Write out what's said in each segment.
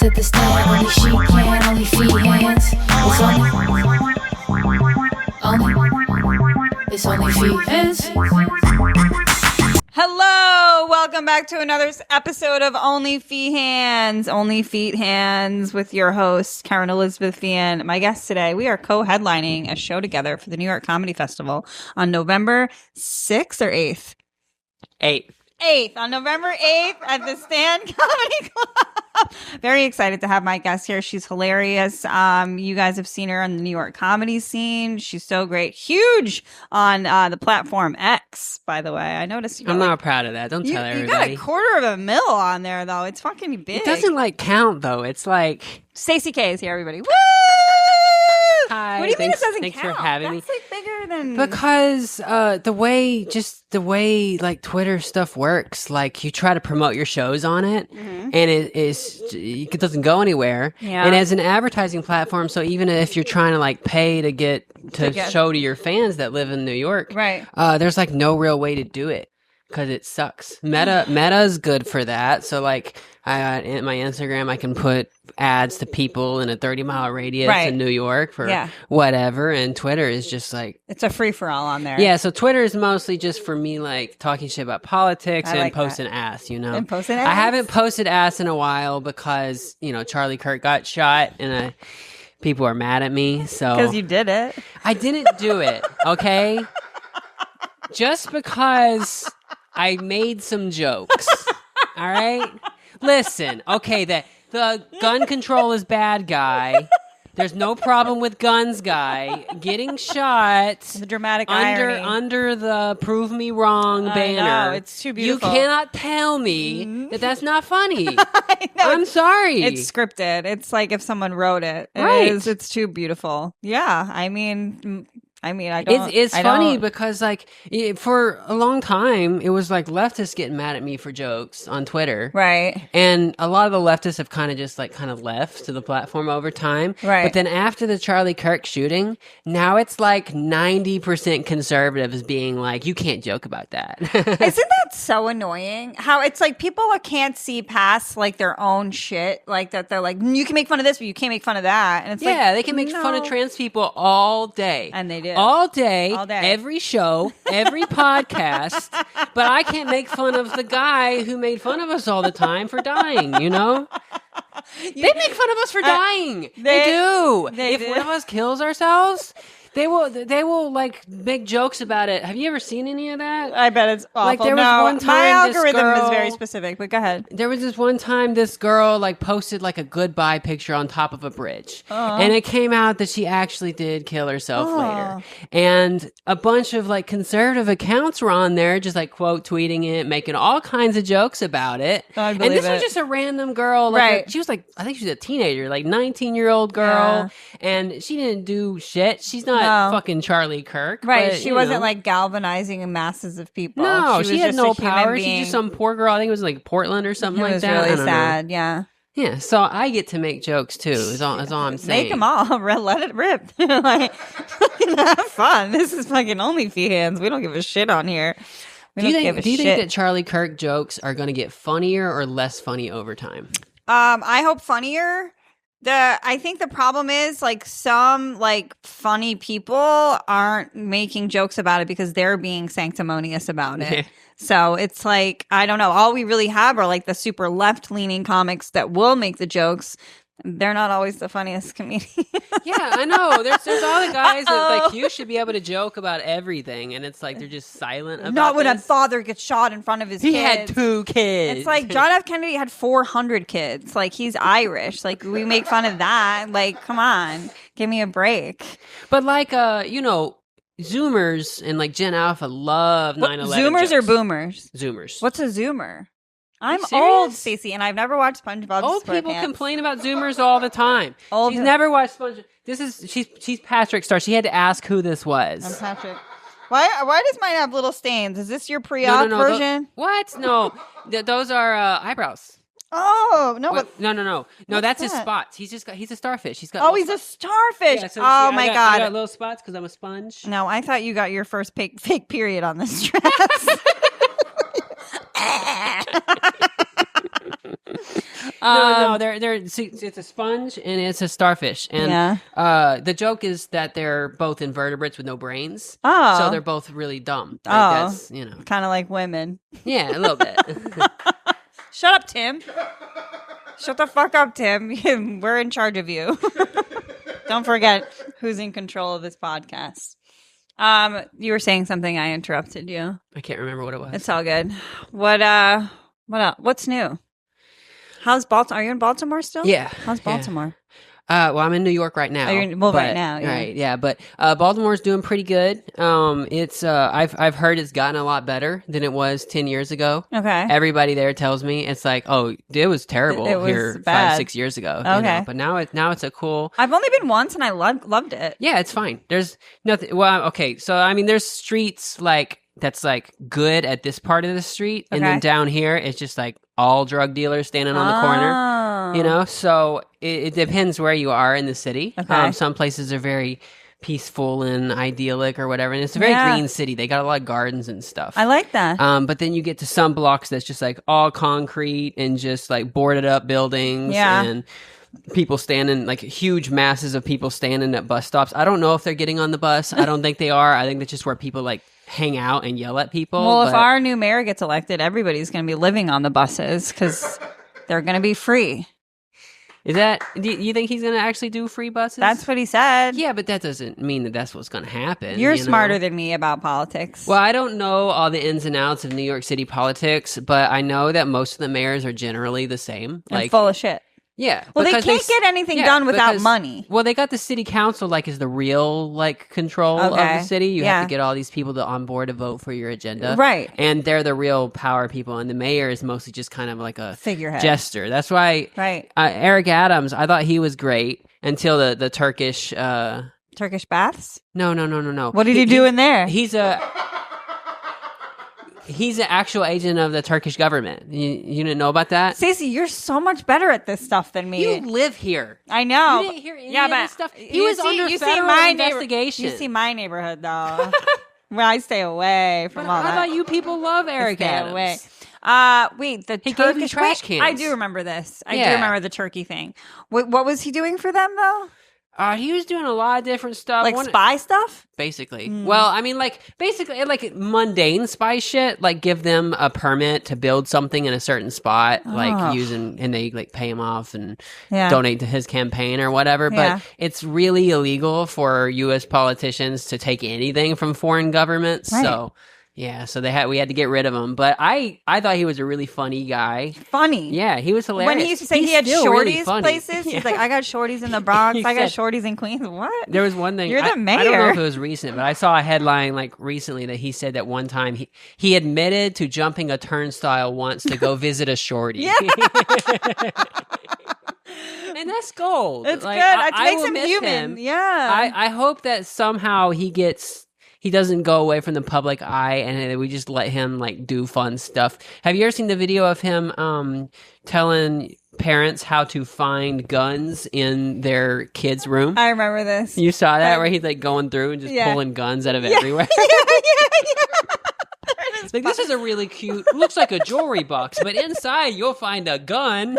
at the stand, only she can, only Feehans. It's only Feehans. Hello, welcome back to another episode of Only Feehans, Only Feet Hands, with your host, Kerryn Elizabeth Feehan. My guest today, we are co-headlining a show together for the New York Comedy Festival on November 6th or 8th? 8th, on November 8th at the Stand Comedy Club. Very excited to have my guest here. She's hilarious. You guys have seen her on the New York comedy scene. She's so great. Huge on the platform X, by the way. I noticed. I'm not proud of that. Don't tell everybody. You got $250,000 on there, though. It's fucking big. It doesn't count, though. It's like... Stacy Cay is here, everybody. Woo! Hi. What do you mean it doesn't thanks count? For having me. That's bigger than... Because the way Twitter stuff works, you try to promote your shows on it, and it doesn't go anywhere. Yeah. And as an advertising platform, so even if you're trying to pay to get show to your fans that live in New York, right? There's no real way to do it. Because it sucks. Meta's good for that. So in my Instagram, I can put ads to people in a 30-mile radius in New York for whatever. And Twitter is just it's a free-for-all on there. Yeah, so Twitter is mostly just for me talking shit about politics and posting ass, And posting ass? I haven't posted ass in a while because, Charlie Kirk got shot and people are mad at me. So because you did it. I didn't do it, okay? Just because I made some jokes, all right? Listen, okay, the gun control is bad guy. There's no problem with guns guy getting shot. The dramatic irony. irony. Under the prove me wrong banner. I know, it's too beautiful. You cannot tell me that that's not funny. I know, I'm sorry. It's scripted. It's like if someone wrote it. Right. It's too beautiful. Yeah, I mean, I don't. It's funny because for a long time it was leftists getting mad at me for jokes on Twitter, right? And a lot of the leftists have kind of just left to the platform over time, right? But then after the Charlie Kirk shooting, now it's 90% conservatives being you can't joke about that. Isn't that so annoying? How it's people can't see past their own shit, that they're you can make fun of this, but you can't make fun of that, and it's they can make fun of trans people all day, and they do. All day, every show, every podcast, but I can't make fun of the guy who made fun of us all the time for dying, They make fun of us for dying. They do. If one of us kills ourselves, they will make jokes about it. Have you ever seen any of that? I bet it's awful. There was one time my algorithm girl, is very specific, but go ahead. There was this one time this girl posted a goodbye picture on top of a bridge. And it came out that she actually did kill herself later. And a bunch of conservative accounts were on there just quote tweeting it, making all kinds of jokes about it. I and believe this was just a random girl. Right. She was I think she was a teenager, 19-year-old girl. Yeah. And she didn't do shit. She's not fucking Charlie Kirk. Right. But, she wasn't galvanizing masses of people. No, she had no power. She's just some poor girl. I think it was Portland or something like that. It was really sad. Yeah. Yeah, so I get to make jokes too. Is all I'm saying. Make them all. Let it rip. Have fun. This is fucking Only Feehans. We don't give a shit on here. Do you think that Charlie Kirk jokes are going to get funnier or less funny over time? I hope funnier. I think the problem is some funny people aren't making jokes about it because they're being sanctimonious about it. So it's I don't know. All we really have are the super left-leaning comics that will make the jokes. They're not always the funniest comedians. Yeah, I know. There's all the guys that you should be able to joke about everything, and it's they're just silent about Not when this. a father gets shot in front of his kids. He had 2 kids. It's John F. Kennedy had 400 kids. He's Irish. We make fun of that. Come on. Give me a break. But Zoomers and Gen Alpha love 9/11 Zoomers jokes. or boomers? Zoomers. What's a Zoomer? I'm serious? old, Stacey, and I've never watched SpongeBob. Old people complain about Zoomers all the time. She's never watched SpongeBob. She's Patrick Star. She had to ask who this was. I'm Patrick. Why does mine have little stains? Is this your pre-op version? What? No, those are eyebrows. Oh no! No, that's his spots. He's a starfish. He's got. Oh, he's a starfish. Yeah, so oh my god! I got little spots because I'm a sponge. No, I thought you got your first fake period on this dress. No, it's a sponge and it's a starfish. And the joke is that they're both invertebrates with no brains. Oh. So they're both really dumb. That's, kind of like women. Yeah, a little bit. Shut up, Tim. Shut the fuck up, Tim. We're in charge of you. Don't forget who's in control of this podcast. You were saying something. I interrupted you. I can't remember what it was. It's all good. What else? What's new? How's Baltimore? Are you in Baltimore still? Yeah. How's Baltimore? Well, I'm in New York right now. Right now, yeah. Right, yeah. But Baltimore's doing pretty good. It's I've heard it's gotten a lot better than it was 10 years ago. Okay. Everybody there tells me it's like, oh, it was terrible here bad. 5-6 years ago. Okay. But now it's a cool. I've only been once and I loved it. Yeah, it's fine. There's nothing. Well, okay. So I mean, there's streets that's like good at this part of the street, and then down here it's just like all drug dealers standing on the corner. So it depends where you are in the city. Okay. Some places are very peaceful and idyllic or whatever, and it's a very green city. They got a lot of gardens and stuff. I like that. But then you get to some blocks that's just like all concrete and just like boarded up buildings and people standing, like huge masses of people standing at bus stops. I don't know if they're getting on the bus. I don't think they are. I think that's just where people like hang out and yell at people. Well, if our new mayor gets elected, everybody's going to be living on the buses because they're going to be free. Do you think he's going to actually do free buses? That's what he said. Yeah, but that doesn't mean that that's what's going to happen. You're smarter than me about politics. Well, I don't know all the ins and outs of New York City politics, but I know that most of the mayors are generally the same. And full of shit. Yeah. Well, they can't get anything done without money. Well, they got the city council is the real control of the city. You have to get all these people on board to vote for your agenda. Right. And they're the real power people. And the mayor is mostly just kind of like a figurehead jester. That's why Eric Adams, I thought he was great until the Turkish baths? No. What did he do in there? He's an actual agent of the Turkish government. You didn't know about that? Stacey, you're so much better at this stuff than me. You live here. I know. You didn't hear any of this stuff? He was under federal investigation. You see my neighborhood, though. Where I stay away from all that. I thought you people love Eric Adams. Away. Wait, he gave you trash cans. I do remember this. I do remember the turkey thing. What was he doing for them, though? He was doing a lot of different stuff. Like spy stuff? Basically. Well, I mean, basically, mundane spy shit, give them a permit to build something in a certain spot, and they, pay him off and donate to his campaign or whatever. But it's really illegal for U.S. politicians to take anything from foreign governments. Right. So... yeah, so we had to get rid of him. But I thought he was a really funny guy. Funny? Yeah, he was hilarious. When he used to say he had shorties places, he's like, I got shorties in the Bronx, I got shorties in Queens. What? There was one thing. You're the mayor. I don't know if it was recent, but I saw a headline recently that he said that one time he admitted to jumping a turnstile once to go visit a shorty. Yeah. And that's gold. It's good. It makes him human. Yeah. I hope that somehow he doesn't go away from the public eye and we just let him do fun stuff. Have you ever seen the video of him telling parents how to find guns in their kids' room? I remember this. You saw that where he's going through and just pulling guns out of everywhere? This is a really cute, looks like a jewelry box, but inside you'll find a gun.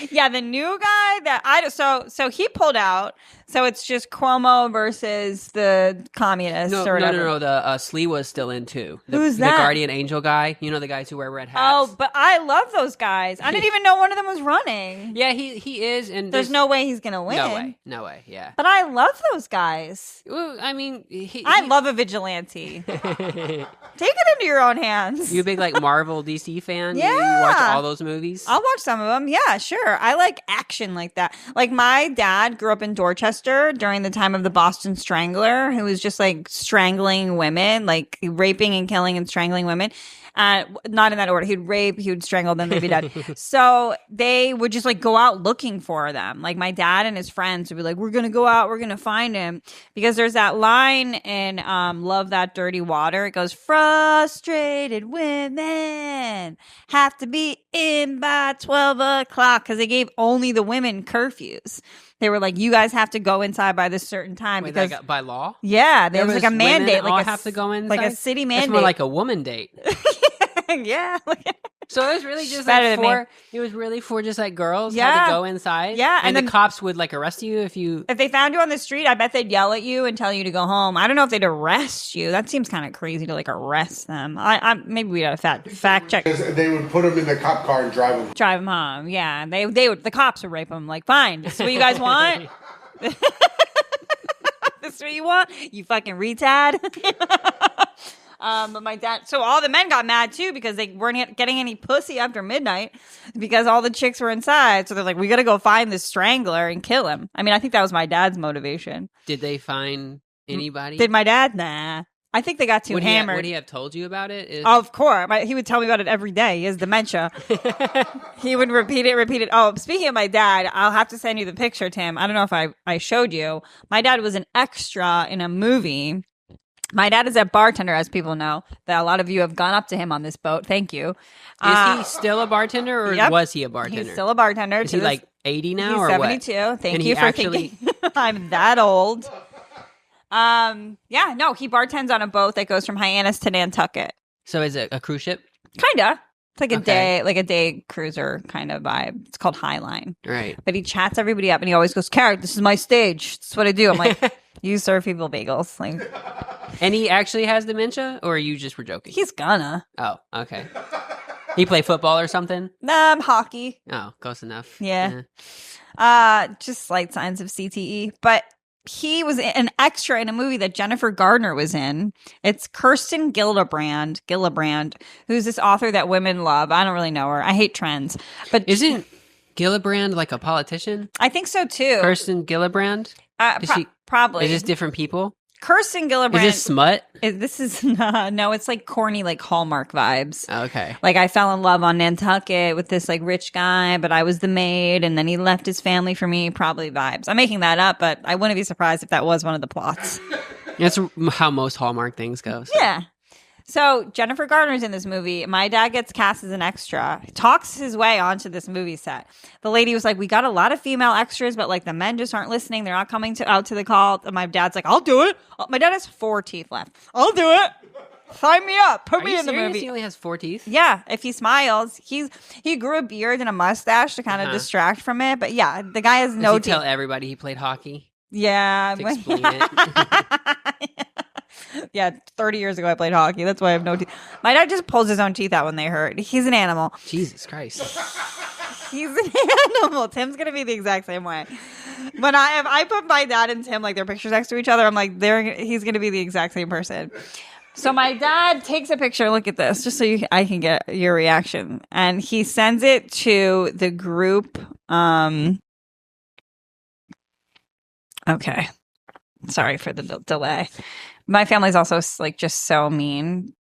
Yeah, the new guy so he pulled out. So it's just Cuomo versus the communists or whatever. No. The Sliwa's still in too. Who's that? The Guardian Angel guy. You know, the guys who wear red hats. Oh, but I love those guys. I didn't even know one of them was running. Yeah, he is. And there's no way he's going to win. No way, yeah. But I love those guys. Well, I mean... I love a vigilante. Take it into your own hands. You a big, Marvel DC fan? Yeah. You watch all those movies? I'll watch some of them. Yeah, sure. I like action like that. My dad grew up in Dorchester during the time of the Boston Strangler, who was just strangling women, raping and killing and strangling women. Not in that order. He'd rape, he would strangle them, they'd be dead. So they would just go out looking for them. My dad and his friends would be like, we're going to go out, we're going to find him. Because there's that line in Love That Dirty Water. It goes, frustrated women have to be in by 12 o'clock. Because they gave only the women curfews. They were like, you guys have to go inside by this certain time. Wait, because by law? Yeah, there was a mandate. All have to go inside? Like a city mandate. It's more like a woman date. Yeah. So it was really just Better like than me. for it was really for just like girls had Yeah. to go inside. Yeah, and and the then- cops would like arrest you if you. If they found you on the street, I bet they'd yell at you and tell you to go home. I don't know if they'd arrest you. That seems kind of crazy to like arrest them. I maybe we got to fact check. They would put them in the cop car and drive them. Drive them home. Yeah, they would. The cops would rape them. Like, fine. This is what you guys want. This is what you want. You fucking retard. But my dad, so all the men got mad too because they weren't getting any pussy after midnight because all the chicks were inside. So they're like, we got to go find this strangler and kill him. I mean, I think that was my dad's motivation. Did they find anybody? Did my dad? Nah. I think they got too hammered. Would he have told you about it? Of course. He would tell me about it every day. He has dementia. He would repeat it. Oh, speaking of my dad, I'll have to send you the picture, Tim. I don't know if I showed you. My dad was an extra in a movie. My dad is a bartender, as people know. That a lot of you have gone up to him on this boat. Thank you. Is he still a bartender, or Yep. was he a bartender? He's still a bartender. Is he like 80 now, he's or 72. what? Thank And you he for actually- thinking I'm that old. Yeah, no, he bartends on a boat that goes from Hyannis to Nantucket. So is it a cruise ship? Kinda. It's like Okay. a day cruiser kind of vibe. It's called Highline. Right. But he chats everybody up and he always goes, Kerryn, this is my stage. This is what I do. I'm like, you serve people bagels. Like, And he actually has dementia, or you just were joking? he's gonna. Oh, okay. He play football or something? Hockey. Oh, close enough. Yeah. Just slight signs of CTE. But he was an extra in a movie that Jennifer Gardner was in. It's Kirsten Gillibrand, who's this author that women love. I don't really know her. I hate trends. But Isn't Gillibrand like a politician? I think so too. Kirsten Gillibrand? Is she- Probably. Is this different people? Kirsten Gillibrand. Is this smut? This is no, it's like corny, like Hallmark vibes. Okay. Like I fell in love on Nantucket with this like rich guy, but I was the maid, and then he left his family for me. Probably vibes. I'm making that up, but I wouldn't be surprised if that was one of the plots. That's how most Hallmark things go. So. Yeah. So Jennifer Gardner's in this movie. My dad gets cast as an extra. Talks his way onto this movie set. The lady was like, "We got a lot of female extras, but like the men just aren't listening. They're not coming out to the call." And my dad's like, "I'll do it." My dad has 4 teeth left. I'll do it. Sign me up. Put Are me you in the serious? movie. He only has 4 teeth? Yeah, if he smiles, he grew a beard and a mustache to kind of Uh-huh. distract from it. But yeah, the guy has Does no he teeth. tell everybody he played hockey? Yeah. To explain it. Yeah, 30 years ago I played hockey. That's why I have no teeth. My dad just pulls his own teeth out when they hurt. He's an animal. Jesus Christ. He's an animal. Tim's gonna be the exact same way. If I put my dad and Tim like their pictures next to each other, I'm like, he's gonna be the exact same person. So my dad takes a picture. Look at this, just so I can get your reaction, and he sends it to the group. Okay, sorry for the delay. My family's also like just so mean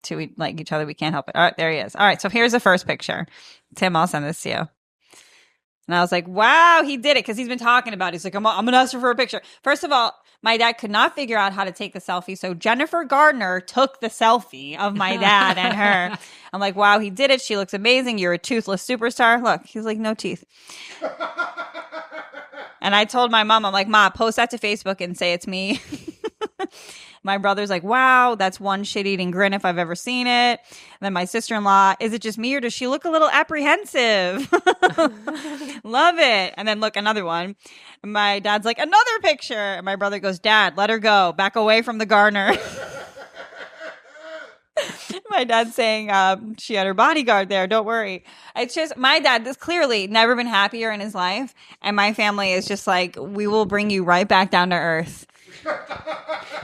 to like each other. We can't help it. All right, there he is. All right, so here's the first picture. Tim, I'll send this to you. And I was like, wow, he did it, because he's been talking about it. He's like, I'm going to ask her for a picture. First of all, my dad could not figure out how to take the selfie. So Jennifer Gardner took the selfie of my dad and her. I'm like, wow, he did it. She looks amazing. You're a toothless superstar. Look, he's like, no teeth. And I told my mom, I'm like, Ma, post that to Facebook and say it's me. My brother's like, wow, that's one shit-eating grin if I've ever seen it. And then my sister-in-law, is it just me or does she look a little apprehensive? Love it. And then look, another one. My dad's like, another picture. And my brother goes, Dad, let her go. Back away from the Garner. My dad's saying she had her bodyguard there. Don't worry. It's just my dad has clearly never been happier in his life. And my family is just like, we will bring you right back down to earth.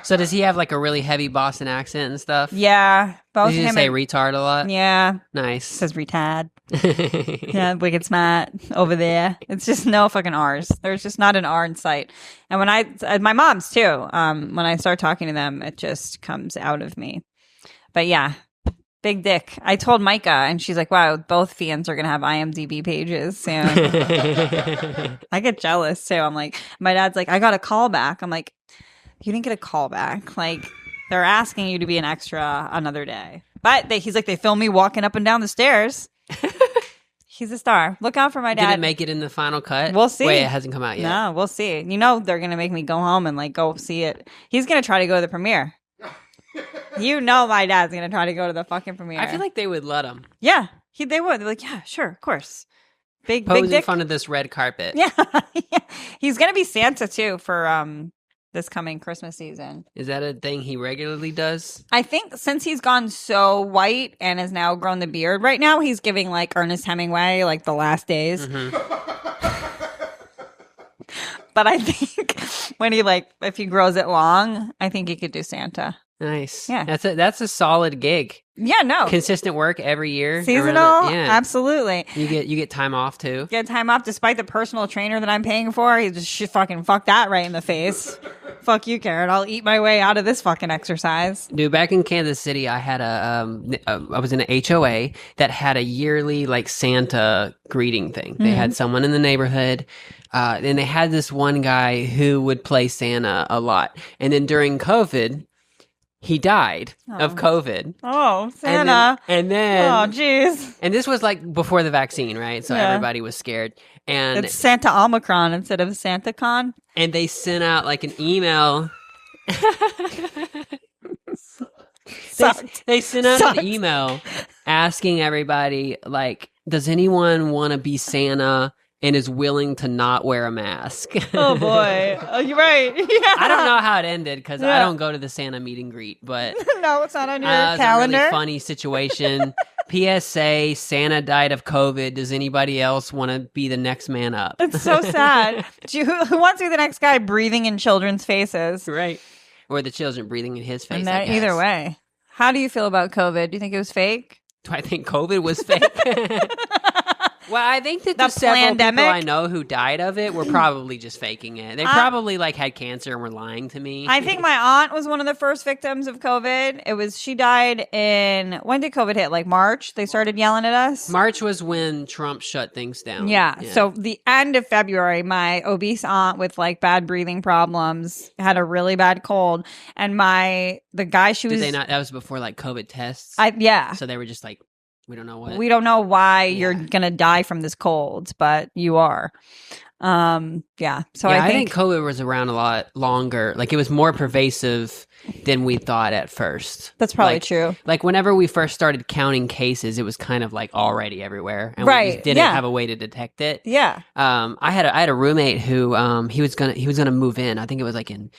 So does he have like a really heavy Boston accent and stuff? Yeah. Both Does he him just say and- retard a lot? Yeah. Nice. Says retard. Yeah, wicked smart over there. It's just no fucking R's. There's just not an R in sight. And when my mom's too, when I start talking to them, it just comes out of me. But yeah, big dick. I told Micah, and she's like, wow, both Feehans are going to have IMDb pages soon. I get jealous too. I'm like, my dad's like, I got a call back. I'm like, you didn't get a call back. Like, they're asking you to be an extra another day. But he's like, they film me walking up and down the stairs. He's a star. Look out for my dad. Did it make it in the final cut? We'll see. Wait, it hasn't come out yet. No, we'll see. You know they're going to make me go home and like go see it. He's going to try to go to the premiere. You know my dad's going to try to go to the fucking premiere. I feel like they would let him. Yeah. They would. They're like, yeah, sure, of course. Big Pose in dick. front of this red carpet. Yeah. He's gonna be Santa too for this coming Christmas season. Is that a thing he regularly does? I think since he's gone so white and has now grown the beard, right now he's giving like Ernest Hemingway, like the last days. But I think when if he grows it long, I think he could do Santa. Nice. Yeah. That's a solid gig. Yeah, no. Consistent work every year. Seasonal? Yeah. Absolutely. You get time off too. Get time off despite the personal trainer that I'm paying for. He just should fucking fuck that right in the face. Fuck you, Kerryn. I'll eat my way out of this fucking exercise. Dude, back in Kansas City, I had I was in an HOA that had a yearly like Santa greeting thing. They had someone in the neighborhood, and they had this one guy who would play Santa a lot. And then during COVID, he died of COVID. Oh, Santa. And then Oh, jeez. and this was like before the vaccine, right? So Yeah. everybody was scared. And It's Santa Omicron instead of SantaCon. and they sent out like an email. Sucked. They sent out Sucked. an email asking everybody, like, does anyone want to be Santa and is willing to not wear a mask? Oh, boy. Oh, you're right. Yeah. I don't know how it ended because I Yeah. don't go to the Santa meet and greet, but No, it's not on your it was a calendar. really funny situation. PSA, Santa died of COVID. Does anybody else want to be the next man up? It's so sad. Who wants to be the next guy breathing in children's faces? Right. Or the children breathing in his face. And I that, guess. either way. How do you feel about COVID? Do you think it was fake? Do I think COVID was fake? Well, I think that the The several pandemic? people I know who died of it were probably just faking it. They probably like had cancer and were lying to me. I think my aunt was one of the first victims of COVID. She died when did COVID hit? Like March? They started yelling at us? March was when Trump shut things down. Yeah. So the end of February, my obese aunt with like bad breathing problems had a really bad cold. And the guy she was. Did they not? That was before like COVID tests. Yeah. So they were just like, we don't know what. We don't know why you're going to die from this cold, but you are. Yeah. So yeah, I think COVID was around a lot longer. Like it was more pervasive than we thought at first. that's probably Like- true. Like whenever we first started counting cases, it was kind of like already everywhere, and we Right, just didn't yeah. have a way to detect it. Yeah. I had a roommate who he was gonna move in. I think it was like in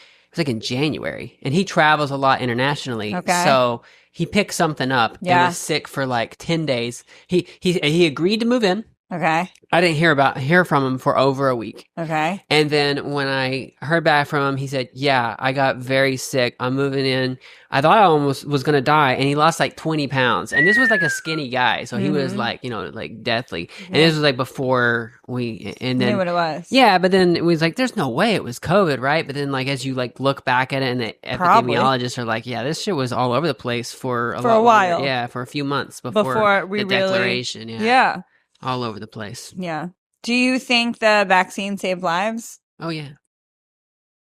January, and he travels a lot internationally. Okay. So he picked something up and Yeah. was sick for like 10 days. He agreed to move in. Okay. I didn't hear from him for over a week. Okay. And then when I heard back from him, he said, "Yeah, I got very sick. I'm moving in. I thought I almost was going to die." And he lost like 20 pounds. And this was like a skinny guy. So he was like, like deathly. And this was like before and then, Knew what it was. yeah, but then it was like, there's no way it was COVID, right? But then like, as you like look back at it and the Probably. epidemiologists are like, yeah, this shit was all over the place for a For lot a while. longer. Yeah, for a few months before we the really. declaration. Yeah. Yeah. All over the place. Yeah. Do you think the vaccine saved lives? Oh yeah,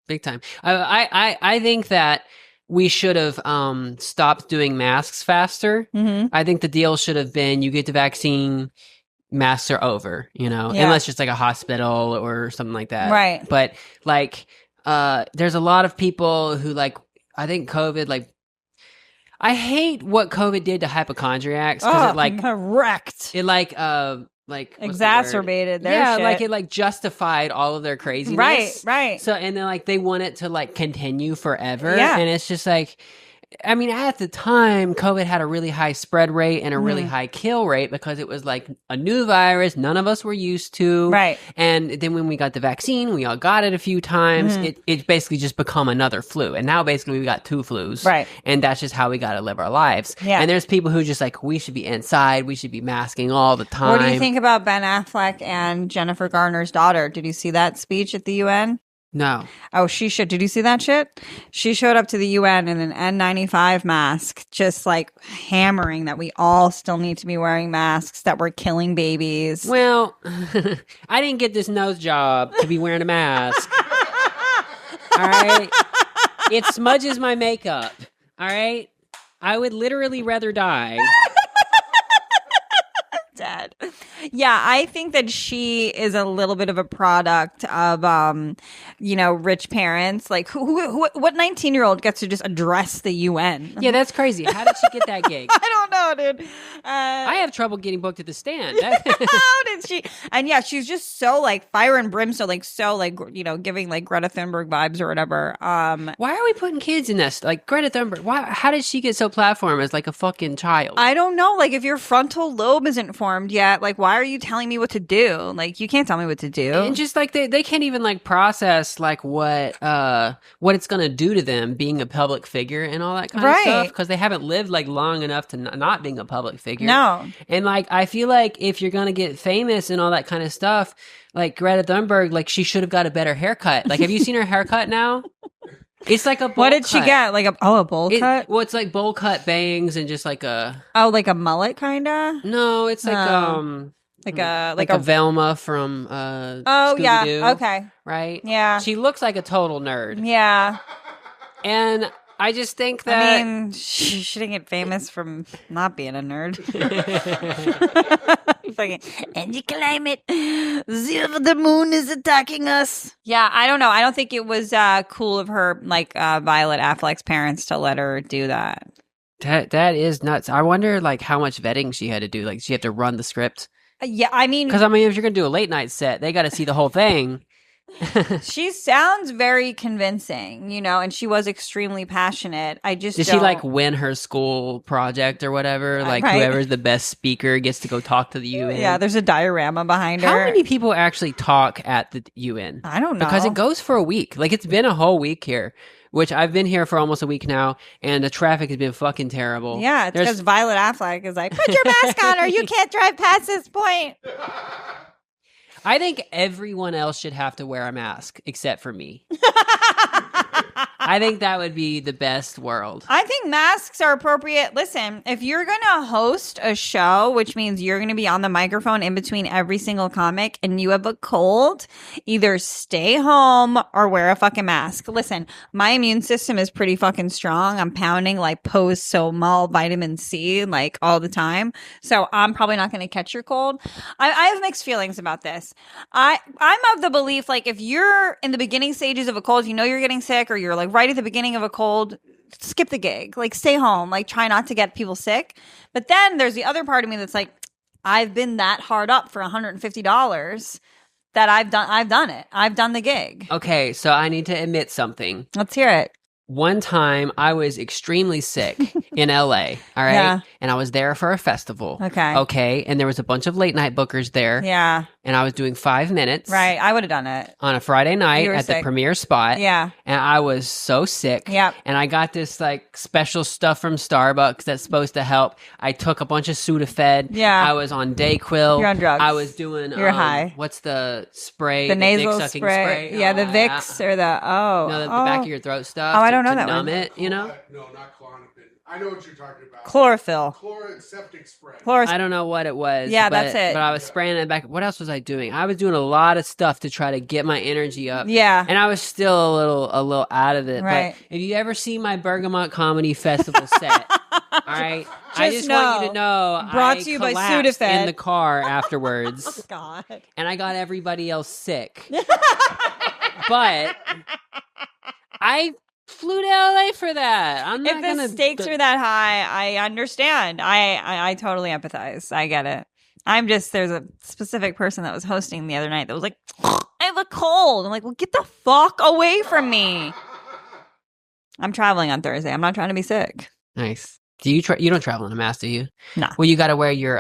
big time. I think that we should have stopped doing masks faster. Mm-hmm. I think the deal should have been you get the vaccine, masks are over. Yeah. Unless it's like a hospital or something like that. Right. But like, there's a lot of people who like. I think COVID like. I hate what COVID did to hypochondriacs because it like wrecked. it like what's the word? Exacerbated their yeah, shit. like it like justified all of their craziness. Right. So and then like they want it to like continue forever. Yeah. And it's just like I mean, at the time, COVID had a really high spread rate and a really high kill rate because it was like a new virus none of us were used to. Right. And then when we got the vaccine, we all got it a few times. It basically just become another flu. And now basically we got two flus. Right. And that's just how we got to live our lives. Yeah. And there's people who just like, we should be inside. We should be masking all the time. What do you think about Ben Affleck and Jennifer Garner's daughter? Did you see that speech at the UN? No. Oh, she should. Did you see that shit? She showed up to the UN in an N95 mask, just like hammering that we all still need to be wearing masks, that we're killing babies. Well, I didn't get this nose job to be wearing a mask. All right? It smudges my makeup. All right? I would literally rather die. Dead. Yeah, I think that she is a little bit of a product of, rich parents. Like, what 19-year-old gets to just address the UN? Yeah, that's crazy. How did she get that gig? I don't know, dude. I have trouble getting booked at the stand. How did she? And yeah, she's just so like fire and brimstone, like so like giving like Greta Thunberg vibes or whatever. Why are we putting kids in this? Like Greta Thunberg. How did she get so platform as like a fucking child? I don't know. Like if your frontal lobe isn't formed yet, like why are you telling me what to do? Like you can't tell me what to do. And just like they can't even like process like what it's gonna do to them being a public figure and all that kind of stuff because they haven't lived like long enough to not being a public figure. No. And like I feel like if you're gonna get famous and all that kind of stuff, like Greta Thunberg, like she should have got a better haircut. Like have you seen her haircut now? It's like a bowl What did cut. she get? Like a bowl cut? Well, it's like bowl cut bangs and just like a like a mullet kind of? no, it's like like a Velma from Oh yeah. Scooby-Doo, Okay. right? Yeah. She looks like a total nerd. Yeah. And I just think that I mean, she didn't get famous from not being a nerd. Fucking anti-climate. The moon is attacking us. Yeah, I don't know. I don't think it was cool of her, like Violet Affleck's parents, to let her do that. That is nuts. I wonder like how much vetting she had to do. Like she had to run the script. Yeah, I mean, because if you're gonna do a late night set, they got to see the whole thing. She sounds very convincing, and she was extremely passionate. I just Did she like win her school project or whatever? Like whoever's the best speaker gets to go talk to the UN. Yeah, there's a diorama behind her. How many people actually talk at the UN? I don't know. Because it goes for a week. Like it's been a whole week here. Which I've been here for almost a week now, and the traffic has been fucking terrible. Yeah, it's because Violet Affleck is like, put your mask on or you can't drive past this point. I think everyone else should have to wear a mask except for me. I think that would be the best world. I think masks are appropriate. Listen, if you're going to host a show, which means you're going to be on the microphone in between every single comic and you have a cold, either stay home or wear a fucking mask. Listen, my immune system is pretty fucking strong. I'm pounding like Post-Somal vitamin C like all the time. So I'm probably not going to catch your cold. I have mixed feelings about this. I'm of the belief, like if you're in the beginning stages of a cold, you're getting sick or you're like right at the beginning of a cold, skip the gig, like stay home, like try not to get people sick. But then there's the other part of me that's like, I've been that hard up for $150 that I've done it. I've done the gig. Okay, so I need to admit something. Let's hear it. One time I was extremely sick in LA, all right? Yeah. And I was there for a festival. Okay. And there was a bunch of late night bookers there. Yeah. And I was doing 5 minutes. Right. I would have done it. On a Friday night at the premiere spot. Yeah. And I was so sick. Yep. And I got this like special stuff from Starbucks that's supposed to help. I took a bunch of Sudafed. Yeah. I was on Dayquil. You're on drugs. I was doing You're high. What's the spray? The nasal dick-sucking spray. Yeah, the Vicks or the the back of your throat stuff. Oh, I don't know to that numb one. it, No, not Klonopin. I know what you're talking about. Chlorophyll. Chloraseptic spray. I don't know what it was. Yeah, but, that's it. But I was spraying it back. What else was I doing? I was doing a lot of stuff to try to get my energy up. Yeah. And I was still a little out of it. Right. But if you ever see my Bergamot Comedy Festival set, all right, I just want you to know Brought I to you by collapsed Sudafed. in the car afterwards. God. And I got everybody else sick. But I flew to LA for that. I'm not If the stakes are that high, I understand. I totally empathize. I get it. There's a specific person that was hosting the other night that was like, I have a cold. I'm like, well, get the fuck away from me. I'm traveling on Thursday. I'm not trying to be sick. Nice. Do you you don't travel in a mask, do you? No. Well, you got to wear your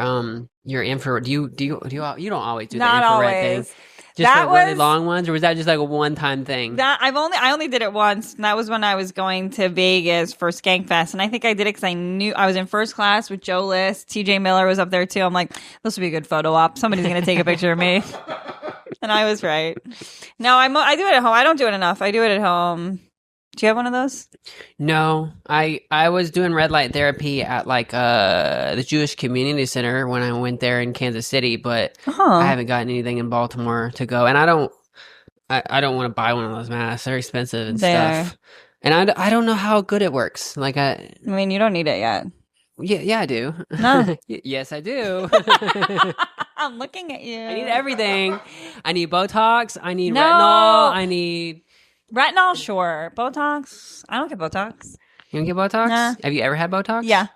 infrared. Do you don't always do Not the infrared always. thing? Just the really long ones, or was that just like a one-time thing? I only did it once, and that was when I was going to Vegas for Skankfest, and I think I did it because I knew I was in first class with Joe List. TJ Miller was up there too. I'm like, this would be a good photo op. Somebody's gonna take a picture of me, and I was right. No, I do it at home. I don't do it enough. I do it at home. Do you have one of those? No, I was doing red light therapy at like the Jewish Community Center when I went there in Kansas City, but I haven't gotten anything in Baltimore to go, and I don't want to buy one of those masks. They're expensive and stuff, and I don't know how good it works. Like I mean, you don't need it yet. Yeah, I do. No. Yes, I do. I'm looking at you. I need everything. I need Botox. I need No. retinol. I need. Retinol, sure. Botox. I don't get Botox. You don't get Botox? Nah. Have you ever had Botox? Yeah.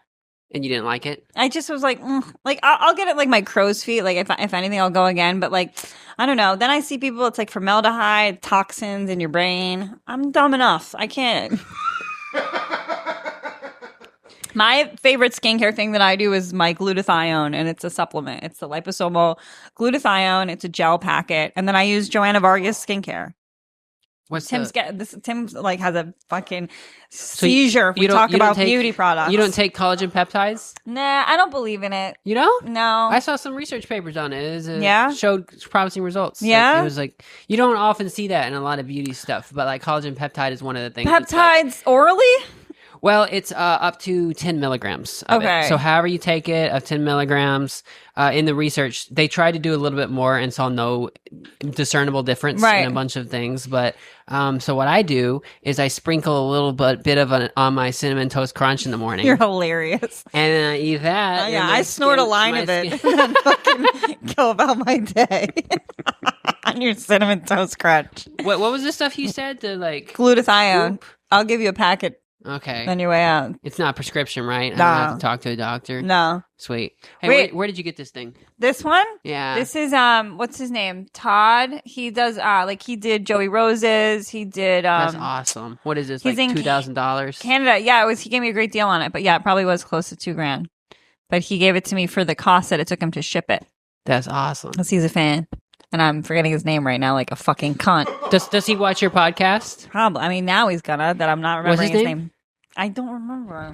And you didn't like it? I just was like, I'll get it like my crow's feet. Like if anything, I'll go again. But like, I don't know. Then I see people. It's like formaldehyde, toxins in your brain. I'm dumb enough. I can't. My favorite skincare thing that I do is my glutathione, and it's a supplement. It's the liposomal glutathione. It's a gel packet, and then I use Joanna Vargas skincare. What's Tim's the... Tim's like has a fucking seizure if we you don't- talk you don't about take- beauty products. You don't take collagen peptides? Nah, I don't believe in it. You don't? No. I saw some research papers on it. Yeah? Showed promising results. Yeah? Like, it was like, you don't often see that in a lot of beauty stuff, but like collagen peptide is one of the things. that's, like- Peptides orally? well, it's up to 10 milligrams. Of Okay. It. So however you take it, of 10 milligrams, in the research, they tried to do a little bit more and saw no discernible difference Right. in a bunch of things. But so what I do is I sprinkle a little bit of it on my cinnamon toast crunch in the morning. You're hilarious. And then I eat that. Oh, yeah, and my I snort a line my of it skin- and then fucking go about my day on your cinnamon toast crunch. what was the stuff you said? The like Glutathione. Oop. I'll give you a packet okay. on your way out. It's not prescription, right? I No. don't have to talk to a doctor. No. Sweet. Hey, Wait. where did you get this thing? This one? Yeah. This is what's his name? Todd. He does like he did Joey Rose's. He did That's awesome. What is this? he's Like in $2,000? Canada. Yeah, he gave me a great deal on it, but yeah, it probably was close to $2,000. But he gave it to me for the cost that it took him to ship it. That's awesome. Because he's a fan. And I'm forgetting his name right now like a fucking cunt. Does he watch your podcast? Probably. I mean, now he's gonna, that I'm not What's his remembering his name? name. I don't remember.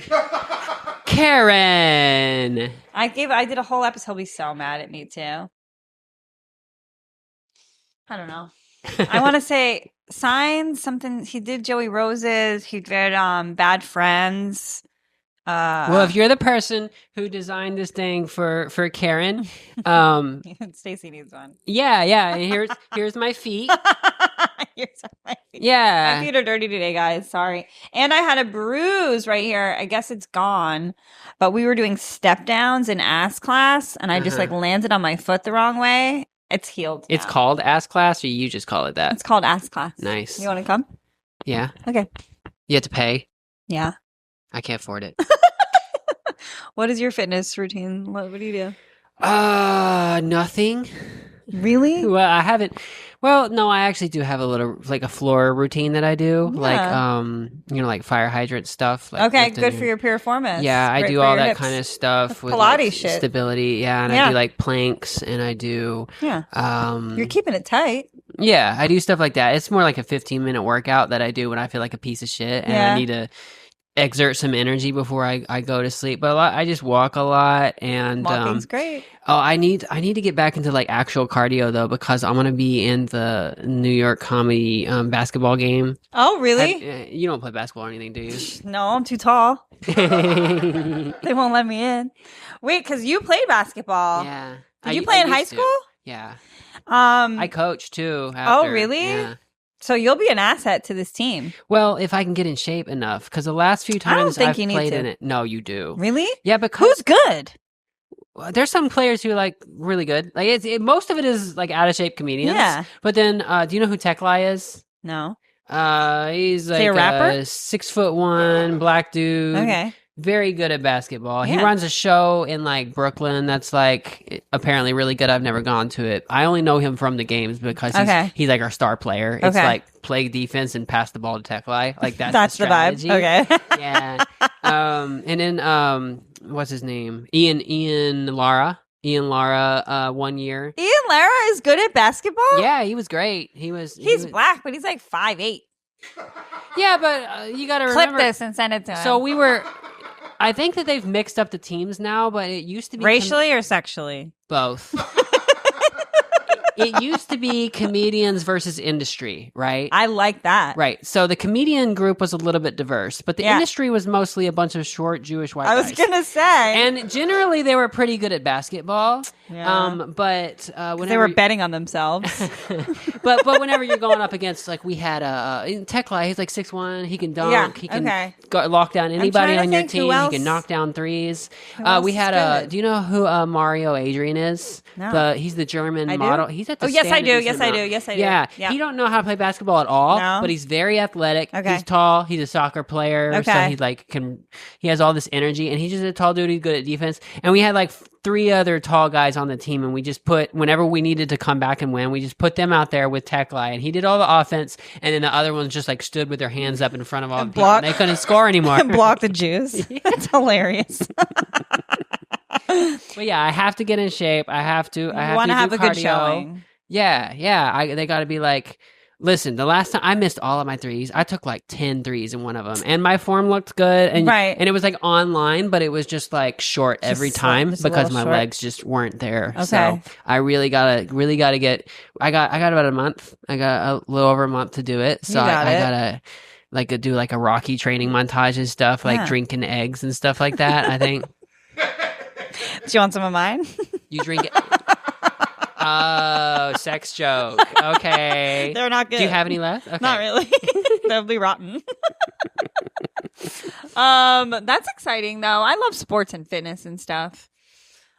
Kerryn. I did a whole episode. He'll be so mad at me too. I don't know. I want to say Signs, something. He did Joey Rose's. He did Bad Friends. Well, if you're the person who designed this thing for Kerryn, Stacy needs one. yeah. Here's my feet. Here's my feet. Yeah. My feet are dirty today, guys. Sorry. And I had a bruise right here. I guess it's gone. But we were doing step downs in ass class, and I just like landed on my foot the wrong way. It's healed. It's now. called ass class, or you just call it that? It's called ass class. Nice. You want to come? Yeah. Okay. You have to pay. Yeah. I can't afford it. What is your fitness routine? What do you do? Nothing. Really? Well, I haven't. Well, no, I actually do have a little, like a floor routine that I do, Yeah. like like fire hydrant stuff. Like Okay, lifting good for your piriformis. Yeah, I Great do for all your that hips. kind of stuff with Pilates like, shit. stability. Yeah, and I Yeah. do like planks, and I do. Yeah. Um, You're keeping it tight. yeah, I do stuff like that. It's more like a 15-minute workout that I do when I feel like a piece of shit and Yeah. I need to exert some energy before I go to sleep. But I just walk a lot, and Walking's great. oh, I need to get back into like actual cardio though, because I'm gonna be in the New York comedy basketball game. Oh, really? You don't play basketball or anything, do you? No, I'm too tall. They won't let me in. Wait, because you played basketball. Yeah. Did you play in high used to. school? Yeah. Um. I coach too. Oh, after. really? Yeah. So you'll be an asset to this team. Well, if I can get in shape enough, because the last few I don't times think I've you need played to. in it, no, you do. Really? Yeah, because Who's good? there's some players who are like really good. Like most of it is like out of shape comedians. Yeah. But then, do you know who Tekli is? No. He's like he a rapper? 6'1" black dude. Okay. Very good at basketball. He Yeah. runs a show in like Brooklyn that's like apparently really good. I've never gone to it. I only know him from the games because he's like our star player. It's Okay. like play defense and pass the ball to Tekli. Like that's the vibe. strategy. Okay. Yeah. And then what's his name? Ian Lara. 1 year. Ian Lara is good at basketball? Yeah, he was great. He was black, but he's like 5'8". Yeah, but you got to Clip remember this and send it to him. So I think that they've mixed up the teams now, but it used to be racially or sexually? both. it used to be comedians versus industry, right? I like that. Right. So the comedian group was a little bit diverse, but the industry was mostly a bunch of short Jewish white guys. I was gonna say, and generally they were pretty good at basketball. But whenever they were betting on themselves. but whenever you're going up against, like, we had in Tekla, he's like 6'1", he can dunk, he can lock down anybody on your team, he can knock down threes. We had do you know who Mario Adrian is? No. He's the German model. He's at the yes I do. Yes, I do. Yeah. He don't know how to play basketball at all, but he's very athletic. He's tall. He's a soccer player, so he like he has all this energy, and he's just a tall dude. He's good at defense. And we had like 3 other tall guys on the team, and we just put, whenever we needed to come back and win, we just put them out there with Tekla, and he did all the offense, and then the other ones just like stood with their hands up in front of all the people, and they couldn't score anymore. Block the Jews. It's hilarious. But yeah, I have to get in shape. I have to. I want to have a cardio. good showing. Yeah. They got to be like, listen, the last time I missed all of my threes, I took like 10 threes in one of them, and my form looked good. And and it was like online, but it was just like short every time because my legs just weren't there. Okay. So I really gotta get. I got about a month. I got a little over a month to do it. So I gotta like do like a Rocky training montage and stuff, like drinking eggs and stuff like that. I think. Do you want some of mine? You drink it. Oh, sex joke. Okay. They're not good. Do you have any left? Okay. Not really. That would be rotten. That's exciting though. I love sports and fitness and stuff.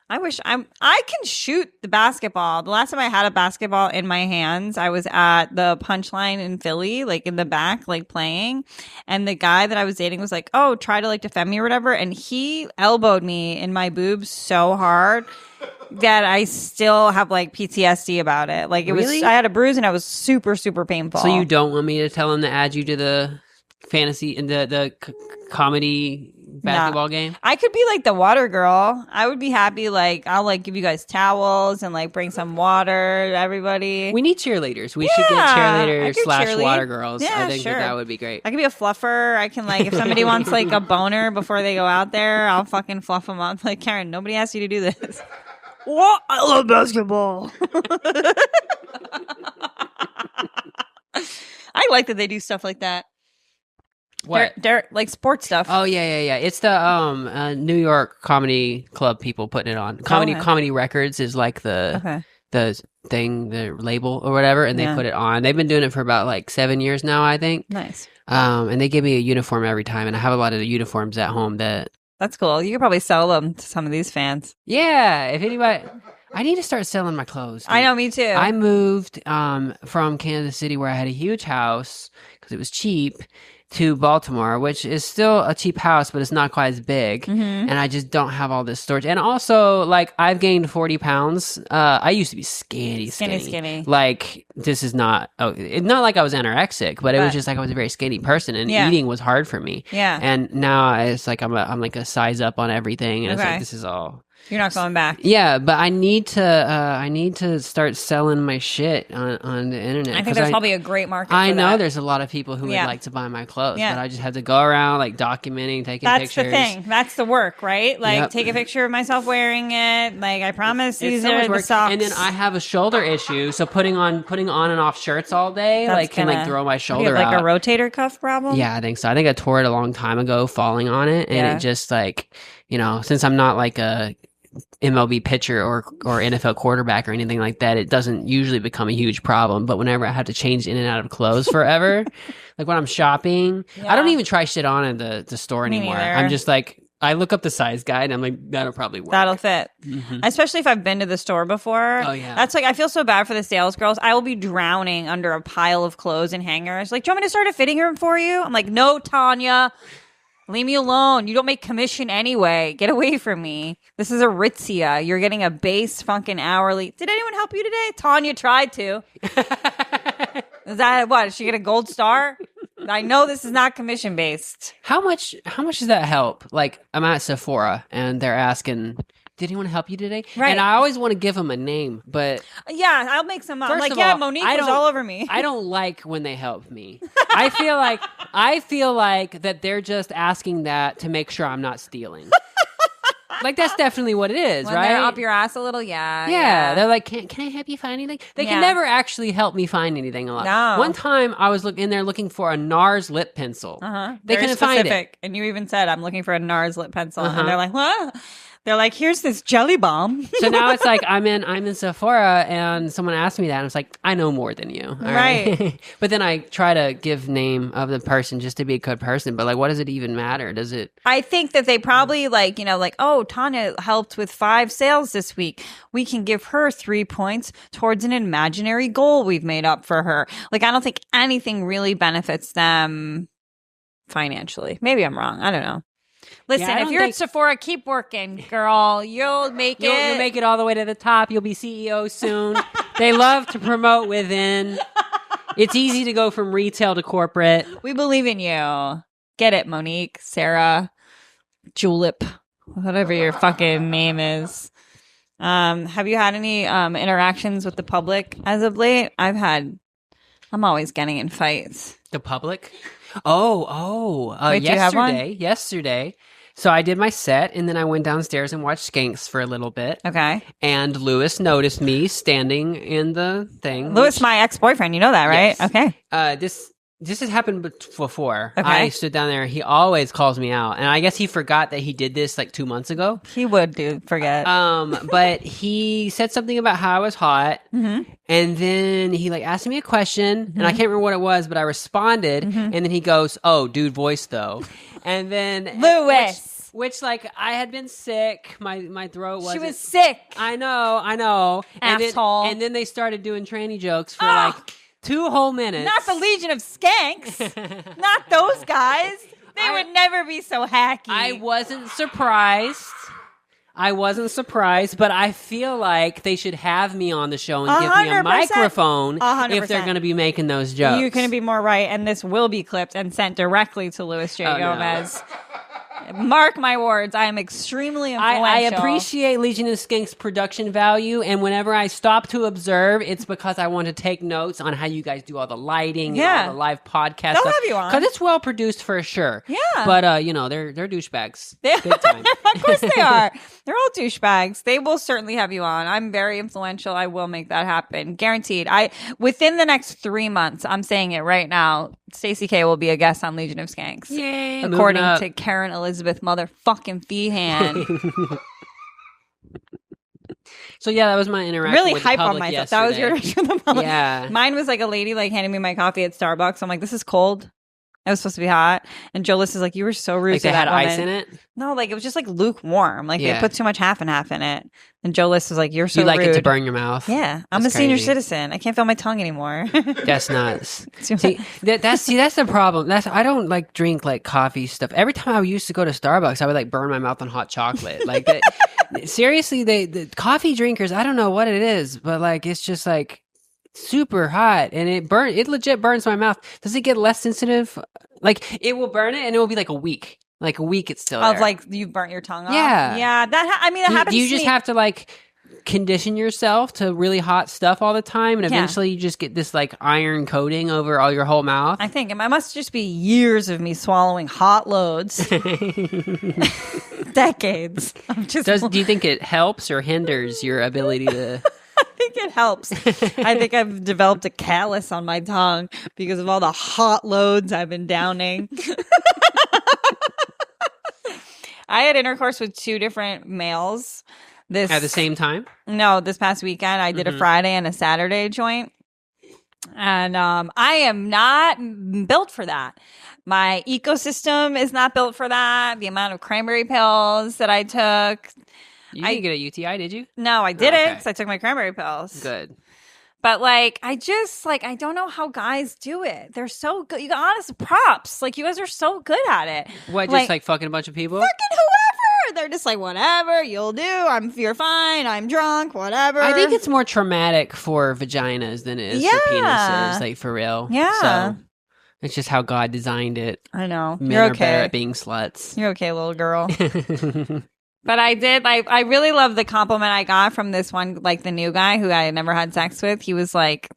I can shoot the basketball. The last time I had a basketball in my hands, I was at the Punchline in Philly, like in the back, like playing. And the guy that I was dating was like, "Oh, try to like defend me or whatever." And he elbowed me in my boobs so hard that I still have like PTSD about it. Like I had a bruise and it was super, super painful. So you don't want me to tell him to add you to the fantasy and the comedy basketball game? I could be like the water girl. I would be happy. Like, I'll like give you guys towels and like bring some water to everybody. We need cheerleaders. We should get cheerleaders / water girls. Yeah, I think that would be great. I could be a fluffer. I can like, if somebody wants like a boner before they go out there, I'll fucking fluff them up. Like, Kerryn, nobody asked you to do this. What? I love basketball. I like that they do stuff like that. What? They're like sports stuff. Oh yeah. It's the New York Comedy Club people putting it on. Comedy Records is like the thing, the label or whatever, and they put it on. They've been doing it for about like 7 years now, I think. Nice. And they give me a uniform every time, and I have a lot of the uniforms at home That's cool. You could probably sell them to some of these fans. Yeah, if anybody, I need to start selling my clothes. Dude. I know, me too. I moved from Kansas City, where I had a huge house because it was cheap, to Baltimore, which is still a cheap house, but it's not quite as big. Mm-hmm. And I just don't have all this storage. And also, like, I've gained 40 pounds. I used to be skinny. Like, this is not, it's not like I was anorexic, but it was just like I was a very skinny person, and eating was hard for me. Yeah. And now it's like I'm like a size up on everything, and it's like, this is all. You're not going back. Yeah, but I need to start selling my shit on the internet. I think there's probably a great market. I know there's a lot of people who would like to buy my clothes, but I just have to go around like documenting, taking pictures. That's the thing. That's the work, right? Like take a picture of myself wearing it. Like I promise these are the socks. And then I have a shoulder issue, so putting on and off shirts all day can throw my shoulder out. Like a rotator cuff problem. Yeah, I think so. I think I tore it a long time ago, falling on it, and it just like since I'm not like a MLB pitcher or NFL quarterback or anything like that, it doesn't usually become a huge problem. But whenever I have to change in and out of clothes forever, like when I'm shopping, I don't even try shit on in the store anymore. I'm just like, I look up the size guide and I'm like, that'll probably work. That'll fit. Mm-hmm. Especially if I've been to the store before. Oh, yeah. That's like, I feel so bad for the sales girls. I will be drowning under a pile of clothes and hangers. Like, do you want me to start a fitting room for you? I'm like, no, Tanya. Leave me alone. You don't make commission anyway. Get away from me. This is Aritzia. You're getting a base fucking hourly. Did anyone help you today? Tanya tried to. Is that what? Did she get a gold star? I know this is not commission based. How much does that help? Like, I'm at Sephora and they're asking, did anyone help you today? Right. And I always want to give them a name, but yeah, I'll make some up. First of all, Monique was all over me. I don't like when they help me. I feel like that they're just asking that to make sure I'm not stealing. Like that's definitely what it is, When right? they're up your ass a little, yeah. Yeah, they're like, can I help you find anything? They can never actually help me find anything a lot. No. One time I was in there looking for a NARS lip pencil. They Very couldn't find it. specific. And you even said, I'm looking for a NARS lip pencil. And they're like, what? They're like, here's this jelly bomb. So now it's like I'm in Sephora and someone asked me that and I was like, I know more than you. All right. But then I try to give name of the person just to be a good person. But like, what does it even matter? Does it? I think that they probably oh, Tanya helped with 5 sales this week. We can give her 3 points towards an imaginary goal we've made up for her. Like, I don't think anything really benefits them financially. Maybe I'm wrong. I don't know. Listen, if you're at Sephora, keep working, girl. You'll make it. You'll make it all the way to the top. You'll be CEO soon. They love to promote within. It's easy to go from retail to corporate. We believe in you. Get it, Monique, Sarah, Julep, whatever your fucking name is. Have you had any interactions with the public as of late? I'm always getting in fights. The public? Wait, yesterday. So I did my set and then I went downstairs and watched Skanks for a little bit. Okay. And Lewis noticed me standing in the thing. Lewis, my ex-boyfriend, you know that, right? Yes. Okay. This has happened before. Okay. I stood down there. He always calls me out. And I guess he forgot that he did this like 2 months ago. He would forget. But he said something about how I was hot. Mm-hmm. And then he like asked me a question and I can't remember what it was, but I responded. And then he goes, "Oh, dude voice though." And then Lewis. Which like I had been sick. My throat wasn't. She was sick. I know. Asshole. And then they started doing tranny jokes for like 2 whole minutes. Not the Legion of Skanks. Not those guys. They would never be so hacky. I wasn't surprised, but I feel like they should have me on the show and give me a 100%. microphone 100%. if they're going to be making those jokes. You couldn't be more right, and this will be clipped and sent directly to Louis J. Oh, Gomez. Mark my words, I am extremely influential. I appreciate Legion of Skanks' production value, and whenever I stop to observe, it's because I want to take notes on how you guys do all the lighting and all the live podcast They'll stuff. have you on. Because it's well produced for sure. Yeah. But, they're douchebags. Big time. Of course they are. They're all douchebags. They will certainly have you on. I'm very influential. I will make that happen. Guaranteed. Within the next 3 months, I'm saying it right now, Stacy Cay will be a guest on Legion of Skanks. Yay. According to Kerryn Elizabeth motherfucking Feehan. So yeah, that was my interaction Really with hype the on public myself. yesterday. That was your interaction with the public. Yeah. Mine was like a lady like handing me my coffee at Starbucks. I'm like, this is cold. It was supposed to be hot. And Joe List is like, you were so rude Like to they that had woman. ice in it? No, like it was just like lukewarm. Like they Yeah. put too much half and half in it. And Joe List was like, you're so You like rude. it to burn your mouth? Yeah. I'm That's a senior crazy. citizen. I can't feel my tongue anymore. That's nuts. Too See, much. that's the problem. I don't like drink like coffee stuff. Every time I used to go to Starbucks, I would like burn my mouth on hot chocolate. Like that, seriously, the coffee drinkers, I don't know what it is, but like it's just like super hot and it legit burns my mouth. Does it get less sensitive? Like it will burn it and it will be like a week. Like a week it's still Of there. like you've burnt your tongue off. Yeah. Yeah. That happens Do you to just me. have to like condition yourself to really hot stuff all the time and Yeah. eventually you just get this like iron coating over all your whole mouth? I think it must just be years of me swallowing hot loads. Decades. Do you think it helps or hinders your ability to... I think it helps. I think I've developed a callus on my tongue because of all the hot loads I've been downing. I had intercourse with 2 different males. At the same time? No, this past weekend I did a Friday and a Saturday joint. And I am not built for that. My ecosystem is not built for that. The amount of cranberry pills that I took. You didn't get a UTI, did you? No, I didn't okay. because I took my cranberry pills. Good. But like, I don't know how guys do it. They're so good. You got honest props. Like, you guys are so good at it. What, just like fucking a bunch of people? Fucking whoever. They're just like, whatever, you'll do. You're fine. I'm drunk, whatever. I think it's more traumatic for vaginas than it is for penises, like for real. Yeah. So it's just how God designed it. I know. Men You're are better okay. at being sluts. You're okay, little girl. But I did, I really love the compliment I got from this one, like the new guy who I had never had sex with. He was like,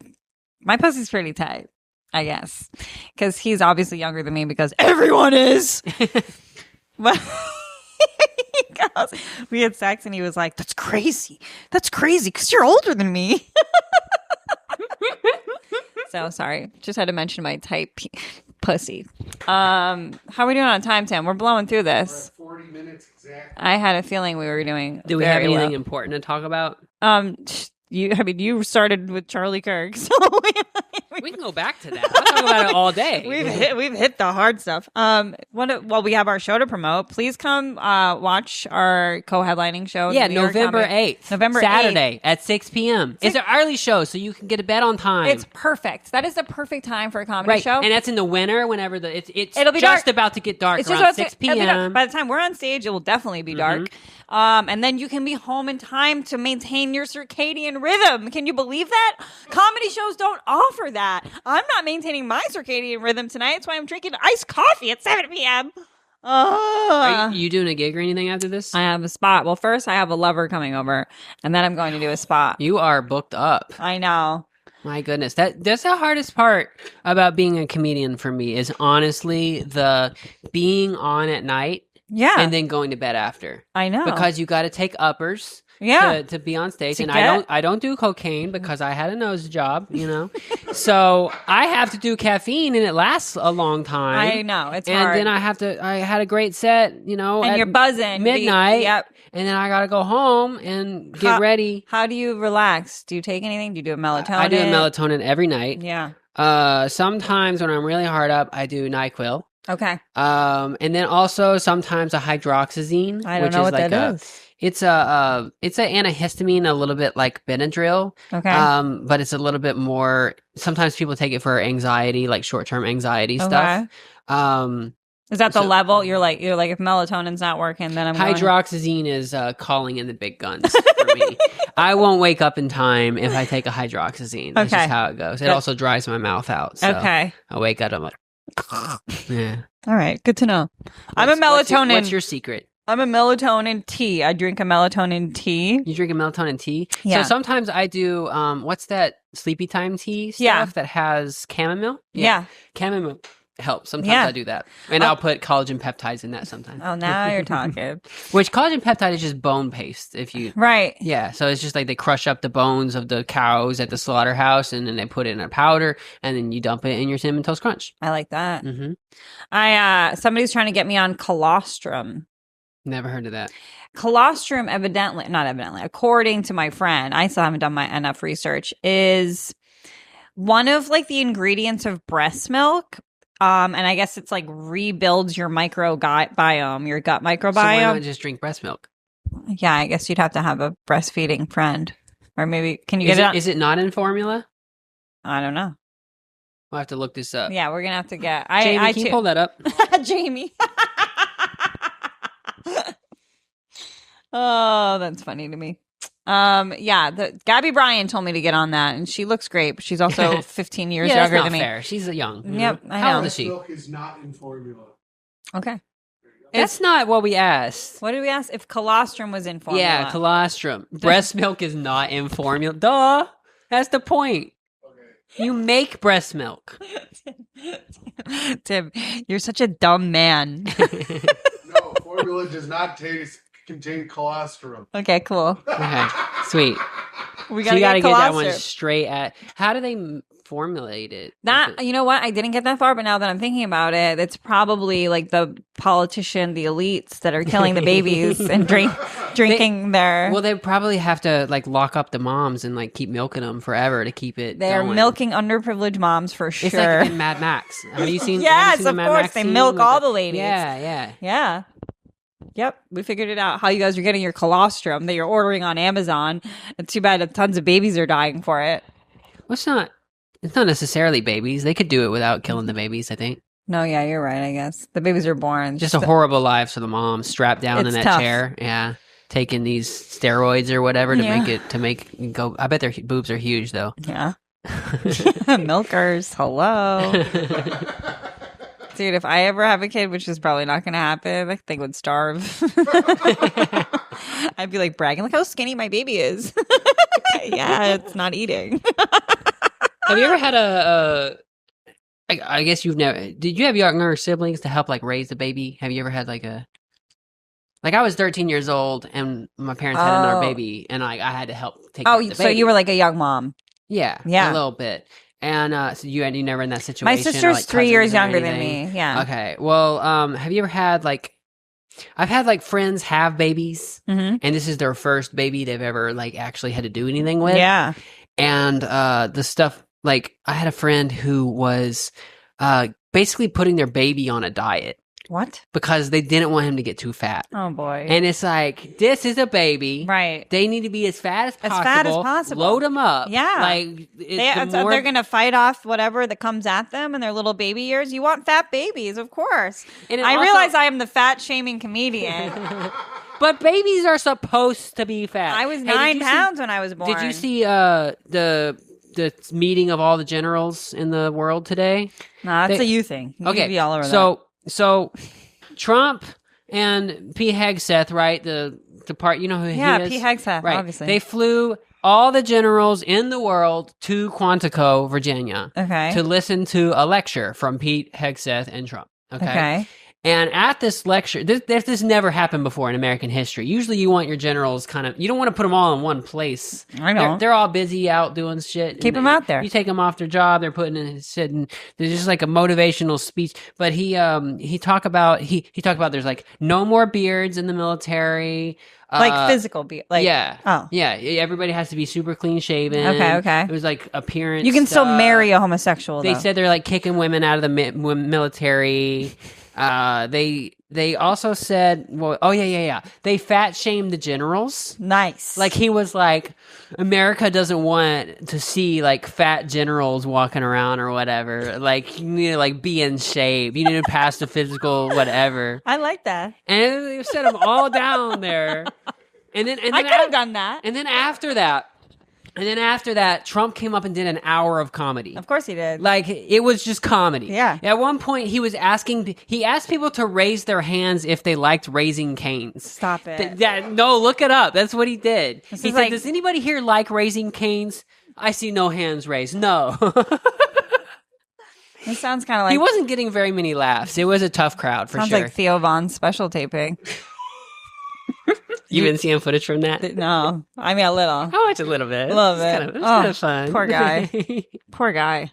my pussy's pretty tight, I guess. Because he's obviously younger than me because everyone is. But he house. We had sex, and he was like, "That's crazy. That's crazy because you're older than me." So sorry. Just had to mention my tight pussy. How are we doing on time, Tim? We're blowing through We're this. at 40 minutes exactly. I had a feeling we were doing. Do we have very anything well. important to talk about? You started with Charlie Kirk, so We can go back to that. I'll talk about it all day. we've hit the hard stuff. While we have our show to promote, please come watch our co-headlining show. Yeah, the New York November Comedy- 8th. November 8th. Saturday at 6 p.m. It's an early show, so you can get to bed on time. It's perfect. That is the perfect time for a comedy right, show. and that's in the winter whenever It'll be just dark. about to get dark It's just around about 6 it'll be dark. p.m. By the time we're on stage, it will definitely be dark. And then you can be home in time to maintain your circadian rhythm. Can you believe that? Comedy shows don't offer that. I'm not maintaining my circadian rhythm tonight. That's why I'm drinking iced coffee at 7 p.m. Are you doing a gig or anything after this? I have a spot. Well, first I have a lover coming over, and then I'm going to do a spot. You are booked up. I know. My goodness, that's the hardest part about being a comedian for me is honestly the being on at night Yeah. and then going to bed after. I know. Because you got to take uppers Yeah. to be on stage, To and get- I don't do cocaine because I had a nose job, so I have to do caffeine, and it lasts a long time. I know. It's and hard. then I had a great set, and at you're buzzing. midnight. Yep. And then I got to go home and get How- ready. How do you relax? Do you take anything? Do you do a melatonin? I do a melatonin every night. Yeah. Sometimes when I'm really hard up, I do NyQuil. Okay. And then also sometimes a hydroxyzine. I don't which know is what like that is. It's a antihistamine, a little bit like Benadryl. Okay. But it's a little bit more. Sometimes people take it for anxiety, like short-term anxiety stuff. Is that the so- level? You're like if melatonin's not working, then I'm going. Hydroxyzine is calling in the big guns for me. I won't wake up in time if I take a hydroxyzine. That's Okay. just how it goes. It Good. also dries my mouth out. So Okay. I wake up, I'm like, yeah. All right. Good to know. I'm a What's melatonin. What's your secret? I'm a melatonin tea. I drink a melatonin tea. You drink a melatonin tea? Yeah. So sometimes I do, what's that sleepy time tea stuff Yeah. that has chamomile? Yeah. Chamomile helps. Sometimes Yeah. I do that. And I'll put collagen peptides in that sometimes. Oh, now you're talking. Which collagen peptide is just bone paste. If you, Right. yeah. So it's just like they crush up the bones of the cows at the slaughterhouse and then they put it in a powder and then you dump it in your Cinnamon Toast Crunch. I like that. Mm-hmm. Somebody's trying to get me on colostrum. Never heard of that. Colostrum, not evidently, according to my friend, I still haven't done my enough research, is one of like the ingredients of breast milk. And I guess it's like rebuilds your microbiome, your gut So why microbiome. not just drink breast milk? Yeah, I guess you'd have to have a breastfeeding friend. Or maybe, can you Is get it? it, on- is it not in formula? I don't know. We'll have to look this up. Yeah, we're going to have to get. Jamie, I can you too. pull that up? Jamie. Oh, that's funny to me. Gabby Bryan told me to get on that, and she looks great, but she's also 15 years Yeah, that's younger not than me. fair. She's a young. you Yep, know? I How know. old is she? Milk is not in formula. Okay. That's not what we asked. What did we ask? If colostrum was in formula. Yeah, colostrum. Breast milk is not in formula. Duh. That's the point. Okay. You make breast milk. Tim, you're such a dumb man. No, formula does not contain colostrum. Okay, cool. Okay, sweet. We So you got to get that one colostrum. straight at. How do they formulate it? That, you know what? I didn't get that far, but now that I'm thinking about it, it's probably like the politician, the elites that are killing the babies and drinking their. Well, they probably have to like lock up the moms and like keep milking them forever to keep it. They're going. milking underprivileged moms for sure. It's like in Mad Max. Have you seen? Yes, have you seen the of Mad course. Max They scene milk with all the ladies. Yeah. Yeah. Yep. We figured it out how you guys are getting your colostrum that you're ordering on Amazon. It's too bad tons of babies are dying for it. Well, it's not necessarily babies. They could do it without killing the babies, I think. No, yeah, you're right, I guess. The babies are born. Just a horrible life for the mom strapped down in It's that tough. chair. Yeah. Taking these steroids or whatever to Yeah. make it go. I bet their boobs are huge though. Yeah. Milkers. Hello. Dude, if I ever have a kid, which is probably not going to happen, I think would starve. I'd be like bragging, look how skinny my baby is. Yeah, it's not eating. Have you ever had I guess you've never. Did you have younger siblings to help like raise the baby? Have you ever had like a Like I was 13 years old and my parents had another baby and I had to help take care of the so baby. you were like a young mom. Yeah. A little bit. And so you never in that situation? My sister's or, like, 3 years cousins or younger than anything? me. Yeah. Okay. Well, have you ever had like, I've had like friends have babies Mm-hmm. and this is their first baby they've ever like actually had to do anything with. Yeah. And the stuff, like I had a friend who was basically putting their baby on a diet What? because they didn't want him to get too fat. Oh boy. And it's like, this is a baby. Right. They need to be as fat as possible. As fat as possible. Load them up. Yeah. Like, They're going to fight off whatever that comes at them in their little baby years. You want fat babies, of course. And I realize I am the fat shaming comedian. But babies are supposed to be fat. I was Hey, 9 pounds when I was born. Did you see the meeting of all the generals in the world today? No, that's They- a you thing. You Okay, be all over so Trump and P. Hegseth, right? The part, you know who that. Yeah, he is? P. Hegseth, Right. obviously. They flew all the generals in the world to Quantico, Virginia, Okay. to listen to a lecture from Pete Hegseth and Trump. Okay. And at this lecture, this never happened before in American history. Usually you want your generals you don't want to put them all in one place. I know. They're all busy out doing shit. Keep and 'em out there. You take them off their job, they're putting in shit, and there's just like a motivational speech. But he talked about there's like no more beards in the military. Like physical be like yeah. Oh. Yeah. Everybody has to be super clean shaven. Okay. It was like appearance. You can still stuff. marry a homosexual They though. said they're like kicking women out of the military. They also said, well, they fat shamed the generals. Nice. Like he was like, America doesn't want to see like fat generals walking around or whatever. Like you need to like be in shape. You need to pass the physical whatever. I like that. And they set them all down there. And then I could have done that. And then after that, Trump came up and did an hour of comedy. Of course he did. Like it was just comedy. Yeah. At one point, he asked people to raise their hands if they liked Raising Canes. Stop it. No, look it up. That's what he did. This He is said, like- "Does anybody here like Raising Canes?" I see no hands raised. No. It sounds kind of like He wasn't getting very many laughs. It was a tough crowd for sounds sure. like Theo Von's special taping. You've been seeing footage from that? No, I mean a little. I watched a little bit. A little It's bit. It's kind of fun. Poor guy. Poor guy.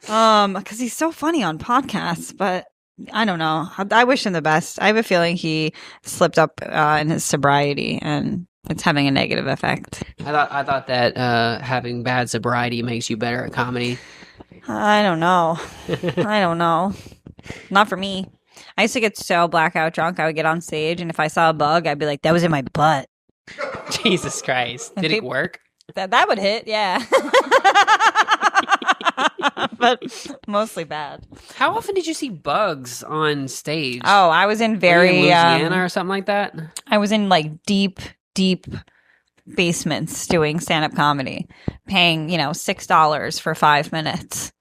Because he's so funny on podcasts, but I don't know. I wish him the best. I have a feeling he slipped up in his sobriety, and it's having a negative effect. I thought that having bad sobriety makes you better at comedy. I don't know. I don't know. Not for me. I used to get so blackout drunk, I would get on stage, and if I saw a bug, I'd be like, "That was in my butt." Jesus Christ. Did it work? That would hit, yeah. But mostly bad. How often did you see bugs on stage? Oh, I was in Were you very in Louisiana or something like that? I was in like deep basements doing stand-up comedy, paying, $6 for 5 minutes.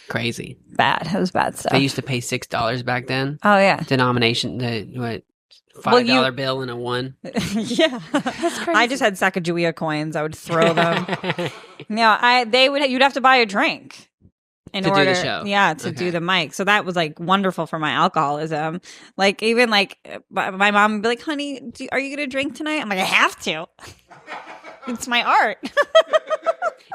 Crazy. Bad. It was bad stuff. They used to pay $6 back then. Oh yeah. Denomination, $5 bill and a $1. Yeah. That's crazy. I just had Sacagawea coins. I would throw them. You'd have to buy a drink in To do order the show. Yeah, to Okay. do the mic. So that was like wonderful for my alcoholism. Like even like my mom would be like, "Honey, are you going to drink tonight?" I'm like, "I have to." It's my art.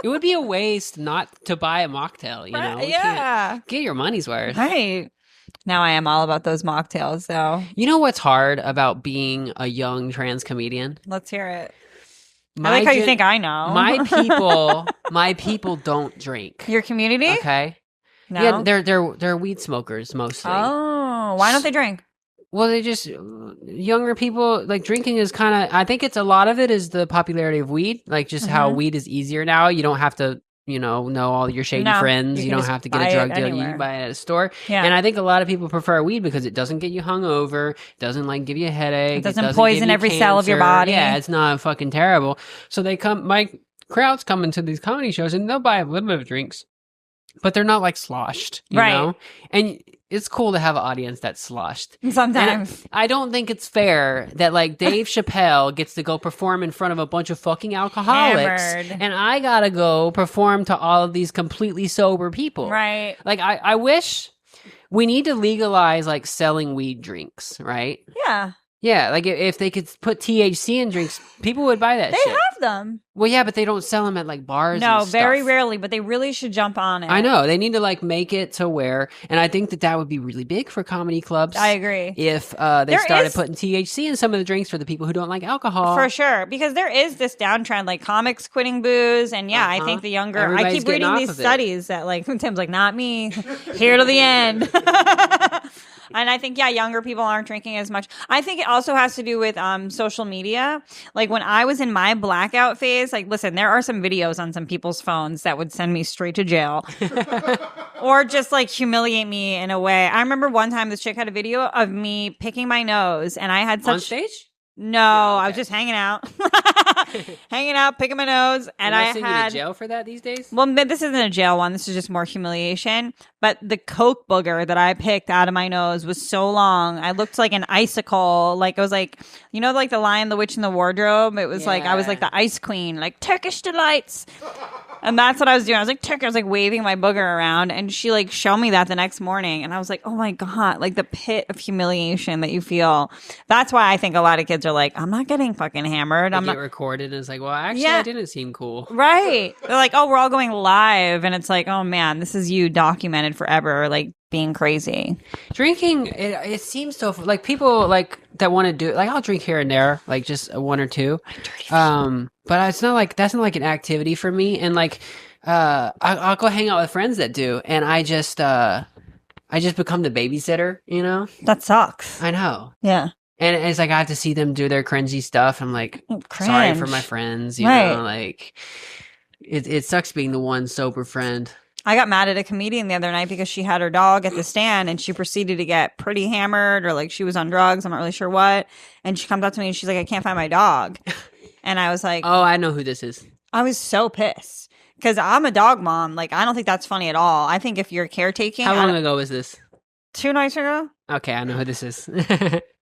It would be a waste not to buy a mocktail, you know? You Yeah. can't get your money's worth. Right. Now I am all about those mocktails, so You know what's hard about being a young trans comedian? let's hear it. I like how you think I know. My people don't drink. Your community? Okay. No. Yeah, they're weed smokers mostly. Oh, why don't they drink? Well, they just younger people like drinking is kind of. I think it's a lot of it is the popularity of weed, like just how weed is easier now. You don't have to, know all your shady No, friends. you You can don't just have to get buy a it drug deal. You anywhere. can buy it at a store. Yeah. And I think a lot of people prefer weed because it doesn't get you hungover, doesn't like give you a headache, It doesn't give poison you every cell of your cancer. body. Yeah, it's not fucking terrible. So they come. My crowds come into these comedy shows and they'll buy a little bit of drinks, but they're not like sloshed, you Right. know. And it's cool to have an audience that's sloshed. Sometimes. And I don't think it's fair that like Dave Chappelle gets to go perform in front of a bunch of fucking alcoholics, Hammered. and I gotta go perform to all of these completely sober people. Right. Like I wish we need to legalize like selling weed drinks, right? Yeah. Yeah, like if they could put THC in drinks, people would buy that They shit. have them. Well, yeah, but they don't sell them at like bars. No, and very stuff. rarely, but they really should jump on it. I know they need to like make it to where, and I think that would be really big for comedy clubs. I agree. If they started putting THC in some of the drinks for the people who don't like alcohol, For sure, because there is this downtrend, like comics quitting booze, and I think the younger. Everybody's I keep getting reading off these of it. studies that like Tim's like, not me, here to the end. And I think younger people aren't drinking as much. I think it also has to do with social media. Like when I was in my blackout phase, like listen, there are some videos on some people's phones that would send me straight to jail, or just like humiliate me in a way. I remember one time this chick had a video of me picking my nose, and I had such on stage. No, okay. I was just hanging out, picking my nose, and I send had. you to jail for that these days. Well, this isn't a jail one. This is just more humiliation. But the Coke booger that I picked out of my nose was so long. I looked like an icicle. Like it was like, like the Lion, the Witch, and the Wardrobe. It was like I was like the Ice Queen, like Turkish delights. And that's what I was doing. I was like waving my booger around, and she like showed me that the next morning, and I was like, oh my god, like the pit of humiliation that you feel. That's why I think a lot of kids are like, I'm not getting fucking hammered. I'm get not recorded, and it's like, well, actually, I didn't seem cool. Right. They're like, oh, we're all going live, and it's like, oh man, this is you documented forever, like being crazy. Drinking, it seems so like people like that want to do it. Like I'll drink here and there, like just one or two. But it's not like that's not like an activity for me. And like, I'll go hang out with friends that do, and I just become the babysitter. That sucks. I know. Yeah. And it's like I have to see them do their cringy stuff. I'm like, sorry for my friends. You know, like it sucks being the one sober friend. I got mad at a comedian the other night because she had her dog at the stand, and she proceeded to get pretty hammered, or like she was on drugs. I'm not really sure what. And she comes up to me and she's like, I can't find my dog. And I was like, oh, I know who this is. I was so pissed because I'm a dog mom. Like, I don't think that's funny at all. I think if you're caretaking. How long ago was this? 2 nights ago. Okay, I know who this is.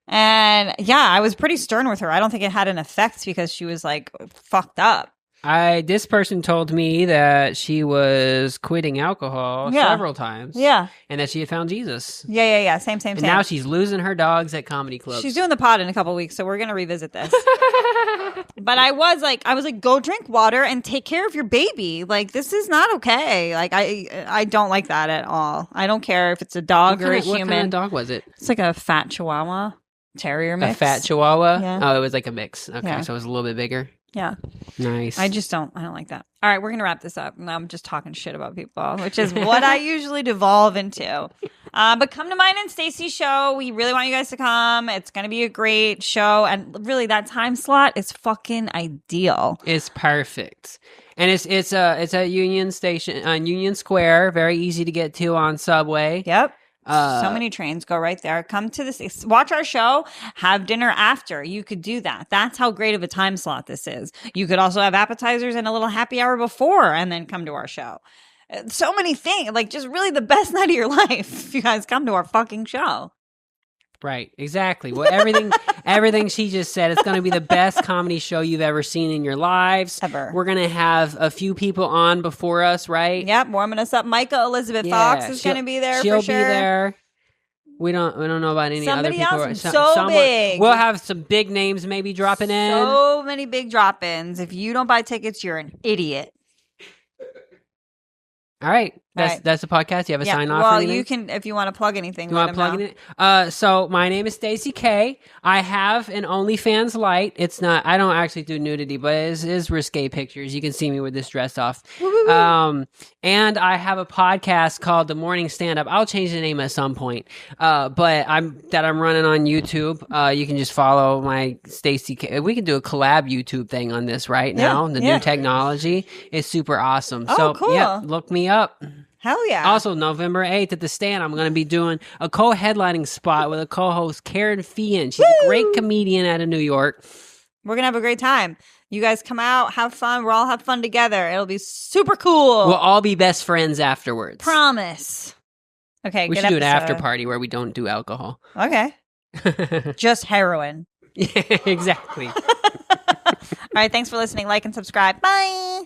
And I was pretty stern with her. I don't think it had an effect because she was like fucked up. This person told me that she was quitting alcohol several times. Yeah. And that she had found Jesus. Yeah. Same. And now she's losing her dogs at comedy clubs. She's doing the pod in a couple weeks, so we're going to revisit this. But I was like, go drink water and take care of your baby. Like, this is not okay. Like, I don't like that at all. I don't care if it's a dog or a human. What kind of dog was it? It's like a fat Chihuahua terrier mix. A fat Chihuahua? Yeah. Oh, it was like a mix. Okay, Yeah. so it was a little bit bigger. Yeah. Nice. I don't like that. All right, we're going to wrap this up. Now I'm just talking shit about people, which is what I usually devolve into. But come to mine and Stacy's show. We really want you guys to come. It's going to be a great show. And really, that time slot is fucking ideal. It's perfect. And it's at Union Station, on Union Square. Very easy to get to on Subway. Yep. So many trains go right there. Come to this, watch our show, have dinner after. You could do that. That's how great of a time slot this is. You could also have appetizers and a little happy hour before and then come to our show. So many things, like just really the best night of your life if you guys come to our fucking show. Right, exactly. Well, everything she just said, it's going to be the best comedy show you've ever seen in your lives. Ever. We're going to have a few people on before us, right? Yep, warming us up. Micah Elizabeth Fox is going to be there for sure. She'll be there. We don't know about any Somebody other people. else so big. We'll have some big names maybe dropping in. So many big drop-ins. If you don't buy tickets, you're an idiot. All right. That's the podcast. You have a sign off? Well, or anything? you can, if you want to plug anything. You want to plug it? So my name is Stacy Cay. I have an OnlyFans Lite. It's not. I don't actually do nudity, but it is risque pictures. You can see me with this dress off. And I have a podcast called The Morning Stand Up. I'll change the name at some point. But I'm running on YouTube. You can just follow my Stacy Cay. We can do a collab YouTube thing on this right now. The new technology is super awesome. Oh, so cool. yeah, look me up. Hell yeah. Also, November 8th at the Stand, I'm going to be doing a co-headlining spot with a co-host, Kerryn. She's a great comedian out of New York. We're going to have a great time. You guys come out, have fun. We'll all have fun together. It'll be super cool. We'll all be best friends afterwards. Promise. Okay, we good should do an episode. after party where we don't do alcohol. Okay. Just heroin. Yeah, exactly. All right, thanks for listening. Like and subscribe. Bye.